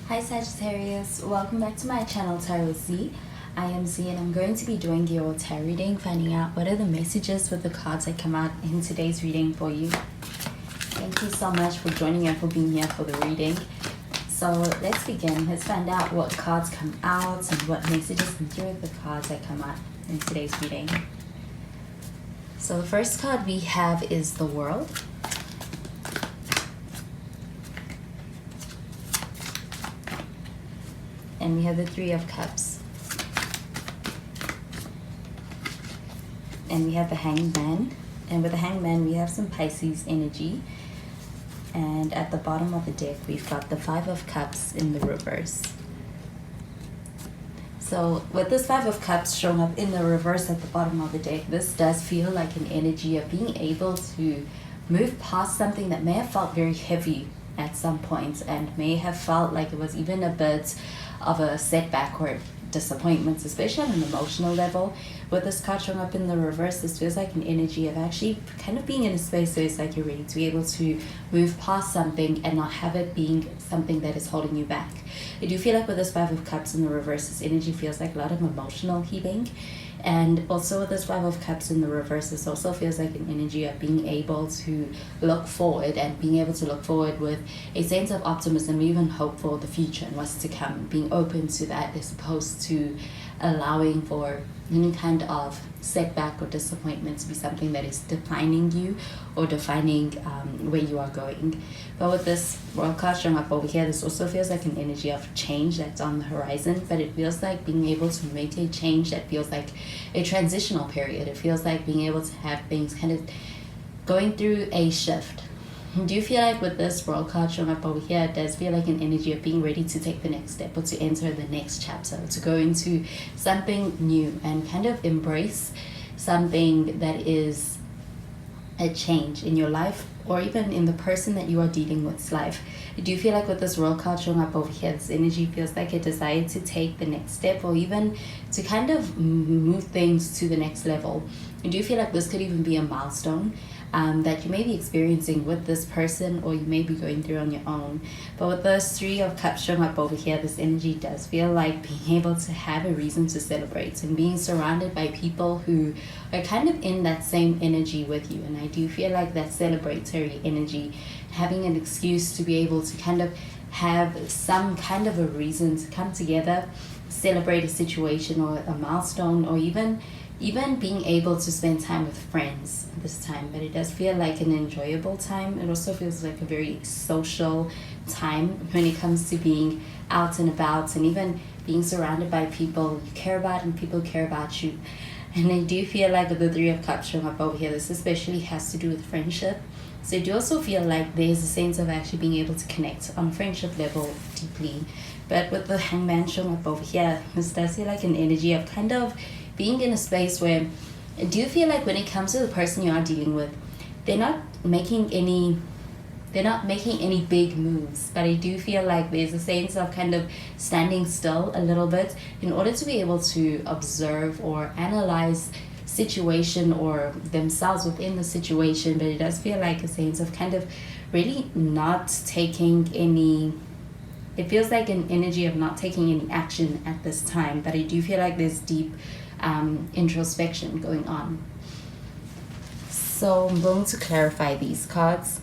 Hi Sagittarius, welcome back to my channel Tarot with Z. I am Z and I'm going to be doing your tarot reading, finding out what are the messages with the cards that come out in today's reading for you. Thank you so much for joining and for being here for the reading. So let's begin. Let's find out what cards come out and what messages and here are the cards that come out in today's reading. So the first card we have is the World. And we have the Three of Cups. And we have the Hanged Man. And with the Hanged Man, we have some Pisces energy. And at the bottom of the deck, we've got the Five of Cups in the reverse. So with this Five of Cups showing up in the reverse at the bottom of the deck, this does feel like an energy of being able to move past something that may have felt very heavy at some points and may have felt like it was even a bit of a setback or disappointments, especially on an emotional level. With this card showing up in the reverse, this feels like an energy of actually kind of being in a space where it's like you're ready to be able to move past something and not have it being something that is holding you back. I do feel like with this Five of Cups in the reverse, this energy feels like a lot of emotional healing. And also with this Five of Cups in the reverse, this also feels like an energy of being able to look forward and being able to look forward with a sense of optimism, even hope for the future and what's to come, being open to that as opposed to allowing for any kind of setback or disappointment to be something that is defining you or defining where you are going. But with this World card showing up over here, this also feels like an energy of change that's on the horizon, but it feels like being able to make a change that feels like a transitional period. It feels like being able to have things kind of going through a shift. Do you feel like with this World card showing up over here, it does feel like an energy of being ready to take the next step or to enter the next chapter, to go into something new and kind of embrace something that is a change in your life or even in the person that you are dealing with's life? Do you feel like with this World card showing up over here, this energy feels like a desire to take the next step or even to kind of move things to the next level? Do you feel like this could even be a milestone that you may be experiencing with this person or you may be going through on your own? But with this Three of Cups showing up over here, this energy does feel like being able to have a reason to celebrate and being surrounded by people who are kind of in that same energy with you. And I do feel like that celebratory energy, having an excuse to be able to kind of have some kind of a reason to come together, celebrate a situation or a milestone, or even being able to spend time with friends this time. But it does feel like an enjoyable time. It also feels like a very social time when it comes to being out and about and even being surrounded by people you care about and people care about you. And I do feel like with the Three of Cups showing up over here, this especially has to do with friendship. So I do also feel like there's a sense of actually being able to connect on a friendship level deeply. But with the Hanged Man showing up over here, this does feel like an energy of kind of being in a space where I do feel like when it comes to the person you are dealing with, they're not making any big moves, but I do feel like there's a sense of kind of standing still a little bit in order to be able to observe or analyze situation or themselves within the situation. But it does feel like a sense of kind of really not taking any, it feels like an energy of not taking any action at this time. But I do feel like there's deep introspection going on. So I'm going to clarify these cards.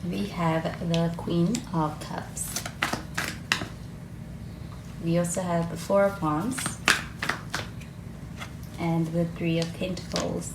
We have the Queen of Cups. We also have the Four of Wands and the Three of Pentacles.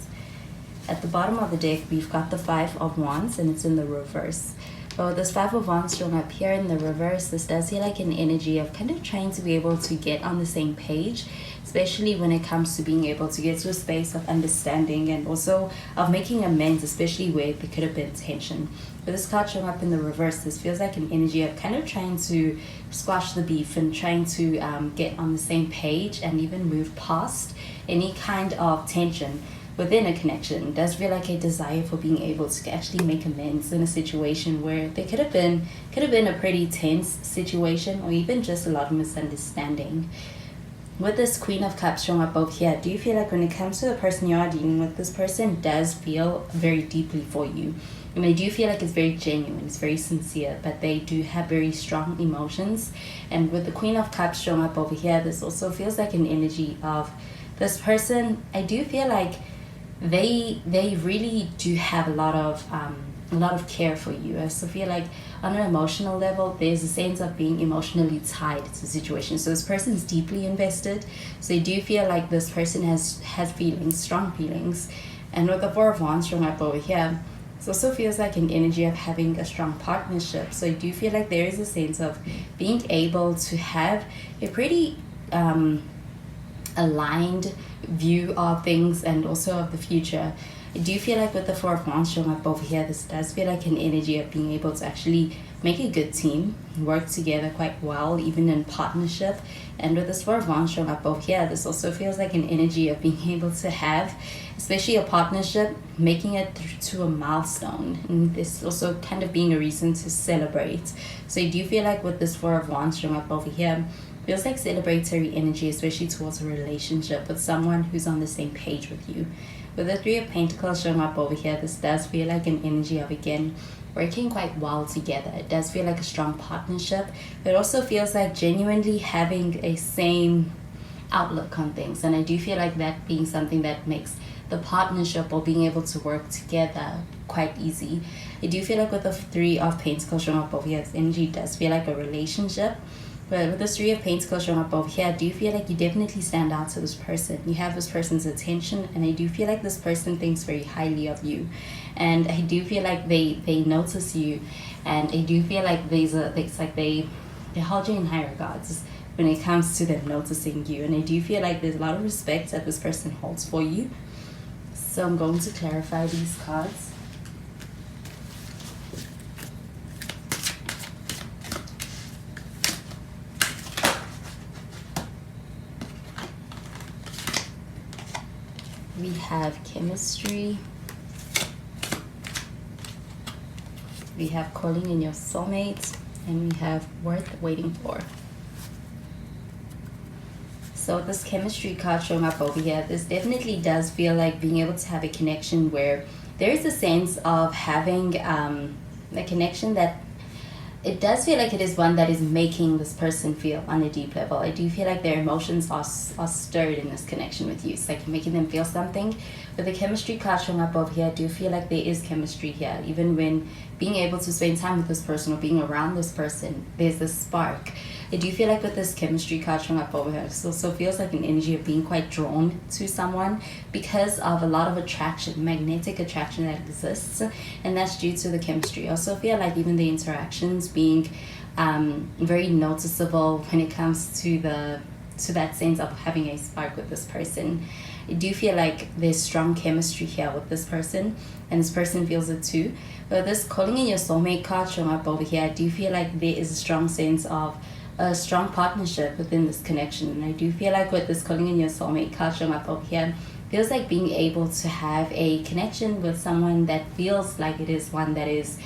At the bottom of the deck, we've got the Five of Wands and it's in the reverse. But with this Five of Wands showing up here in the reverse, this does feel like an energy of kind of trying to be able to get on the same page, especially when it comes to being able to get to a space of understanding and also of making amends, especially where there could have been tension. With this card showing up in the reverse, this feels like an energy of kind of trying to squash the beef and trying to get on the same page and even move past any kind of tension. within a connection. It does feel like a desire for being able to actually make amends in a situation where there could have been a pretty tense situation, or even just a lot of misunderstanding. With this Queen of Cups showing up over here, do you feel like when it comes to the person you are dealing with, this person does feel very deeply for you? And I do feel like it's very genuine, it's very sincere, but they do have very strong emotions. And with the Queen of Cups showing up over here, this also feels like an energy of this person. I do feel like they really do have a lot of care for you. I also feel like on an emotional level, there's a sense of being emotionally tied to the situation. So this person is deeply invested. So I do feel like this person has feelings, strong feelings. And with the Four of Wands showing up over here, it also feels like an energy of having a strong partnership. So I do feel like there is a sense of being able to have a pretty aligned view of things and also of the future. I do feel like with the Four of Wands showing up over here, this does feel like an energy of being able to actually make a good team, work together quite well, even in partnership. And with this Four of Wands showing up over here, this also feels like an energy of being able to have, especially a partnership, making it to a milestone. And this also kind of being a reason to celebrate. So I do feel like with this Four of Wands showing up over here, feels like celebratory energy, especially towards a relationship with someone who's on the same page with you. With the Three of Pentacles showing up over here, this does feel like an energy of, again, working quite well together. It does feel like a strong partnership. It also feels like genuinely having a same outlook on things. And I do feel like that being something that makes the partnership or being able to work together quite easy. I do feel like with the Three of Pentacles showing up over here, this energy does feel like a relationship. But with the Three of Pentacles showing up over here, I do feel like you definitely stand out to this person. You have this person's attention, and I do feel like this person thinks very highly of you. And I do feel like they notice you, and I do feel like they hold you in high regards when it comes to them noticing you. And I do feel like there's a lot of respect that this person holds for you. So I'm going to clarify these cards. We have chemistry. We have calling in your soulmate. And we have worth waiting for. So this chemistry card showing up over here, this definitely does feel like being able to have a connection where there is a sense of having a connection that it does feel like it is one that is making this person feel on a deep level. I do feel like their emotions are stirred in this connection with you. It's like you're making them feel something. With the chemistry card showing up over here, I do feel like there is chemistry here. Even when being able to spend time with this person or being around this person, there's this spark. I do feel like with this chemistry card showing up over here, it also feels like an energy of being quite drawn to someone because of a lot of attraction, magnetic attraction that exists, and that's due to the chemistry. I also feel like even the interactions being very noticeable when it comes to that sense of having a spark with this person. I do feel like there's strong chemistry here with this person, and this person feels it too. But this calling in your soulmate card showing up over here, I do feel like there is a strong sense of a strong partnership within this connection. And I do feel like with this calling in your soulmate card showing up over here, feels like being able to have a connection with someone that feels like it is one that is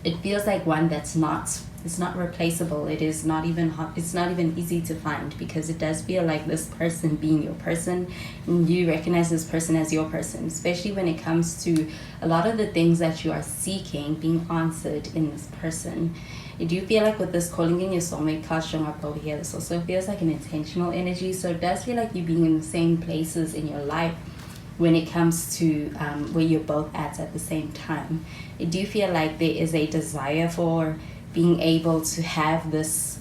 it feels like one that's not, it's not replaceable. It is not even it's not even easy to find, because it does feel like this person being your person, and you recognize this person as your person, especially when it comes to a lot of the things that you are seeking being answered in this person. I do feel like with this calling in your soulmate card showing up over here, this also feels like an intentional energy. So it does feel like you being in the same places in your life when it comes to where you're both at the same time. I do feel like there is a desire for being able to have this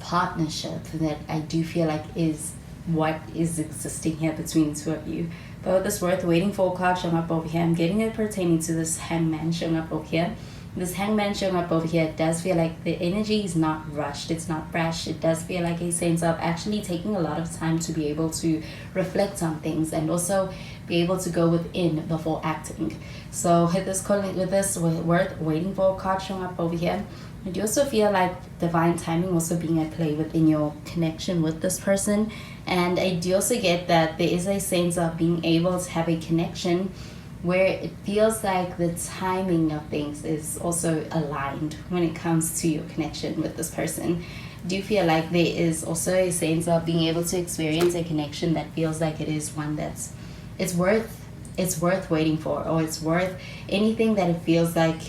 partnership that I do feel like is what is existing here between the two of you. But with this worth waiting for card showing up over here, I'm getting it pertaining to this hangman showing up over here. This hangman showing up over here, it does feel like the energy is not rushed, it's not rash. It does feel like a sense of actually taking a lot of time to be able to reflect on things and also be able to go within before acting. So with this worth waiting for card showing up over here, I do also feel like divine timing also being at play within your connection with this person. And I do also get that there is a sense of being able to have a connection where it feels like the timing of things is also aligned when it comes to your connection with this person. Do you feel like there is also a sense of being able to experience a connection that feels like it is one that's it's worth waiting for, or it's worth anything that it feels like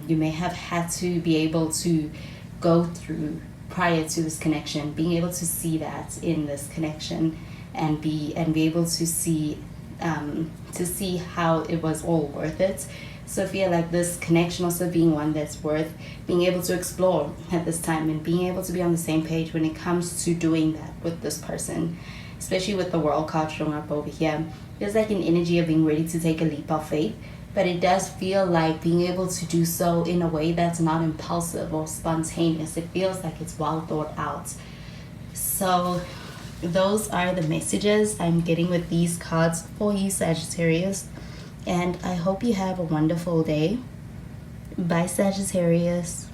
you may have had to be able to go through prior to this connection, being able to see that in this connection and be able to see how it was all worth it. So I feel like this connection also being one that's worth being able to explore at this time, and being able to be on the same page when it comes to doing that with this person, especially with the World card showing up over here. Feels like an energy of being ready to take a leap of faith, but it does feel like being able to do so in a way that's not impulsive or spontaneous. It feels like it's well thought out. So those are the messages I'm getting with these cards for you, Sagittarius. And I hope you have a wonderful day. Bye, Sagittarius.